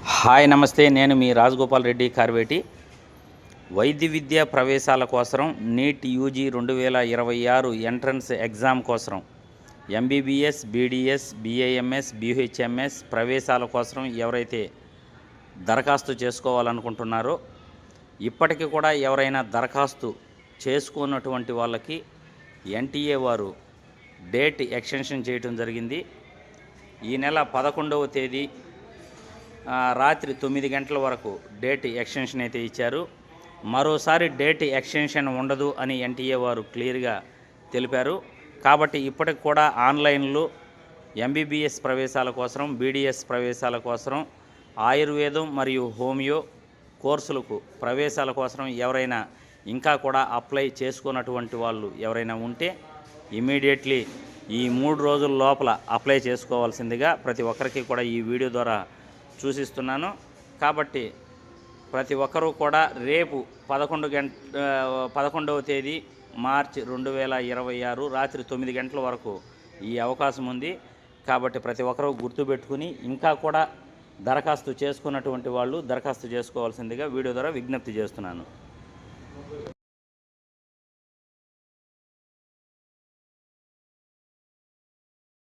Hi నమస్తే, నేను మీ రాజగోపాల్ రెడ్డి కార్వేటి. వైద్య విద్యా ప్రవేశాల కోసం నీట్ యూజీ 2026 ఎంట్రన్స్ ఎగ్జామ్ కోసం ఎంబీబీఎస్, బీడీఎస్, బీఏఎంఎస్, బీహెచ్ఎంఎస్ ప్రవేశాల కోసం ఎవరైతే దరఖాస్తు చేసుకోవాలనుకుంటున్నారో, ఇప్పటికీ కూడా ఎవరైనా దరఖాస్తు చేసుకున్నటువంటి వాళ్ళకి ఎన్టీఏ వారు డేట్ ఎక్స్టెన్షన్ చేయడం జరిగింది. ఈ నెల 11వ తేదీ రాత్రి 9 గంటల వరకు డేట్ ఎక్స్టెన్షన్ అయితే ఇచ్చారు. మరోసారి డేట్ ఎక్స్టెన్షన్ ఉండదు అని ఎన్టీఏ వారు క్లియర్గా తెలిపారు. కాబట్టి ఇప్పటికి కూడా ఆన్లైన్లో ఎంబీబీఎస్ ప్రవేశాల కోసం, బీడీఎస్ ప్రవేశాల కోసం, ఆయుర్వేదం మరియు హోమియో కోర్సులకు ప్రవేశాల కోసం ఎవరైనా ఇంకా కూడా అప్లై చేసుకున్నటువంటి వాళ్ళు ఎవరైనా ఉంటే ఇమీడియట్లీ ఈ 3 రోజుల లోపల అప్లై చేసుకోవాల్సిందిగా ప్రతి ఒక్కరికి కూడా ఈ వీడియో ద్వారా సూచిస్తున్నాను. కాబట్టి ప్రతి ఒక్కరూ కూడా రేపు 11వ తేదీ మార్చి 2026 రాత్రి 9 గంటల వరకు ఈ అవకాశం ఉంది. కాబట్టి ప్రతి ఒక్కరూ గుర్తుపెట్టుకుని ఇంకా కూడా దరఖాస్తు చేసుకున్నటువంటి వాళ్ళు దరఖాస్తు చేసుకోవాల్సిందిగా వీడియో ద్వారా విజ్ఞప్తి చేస్తున్నాను.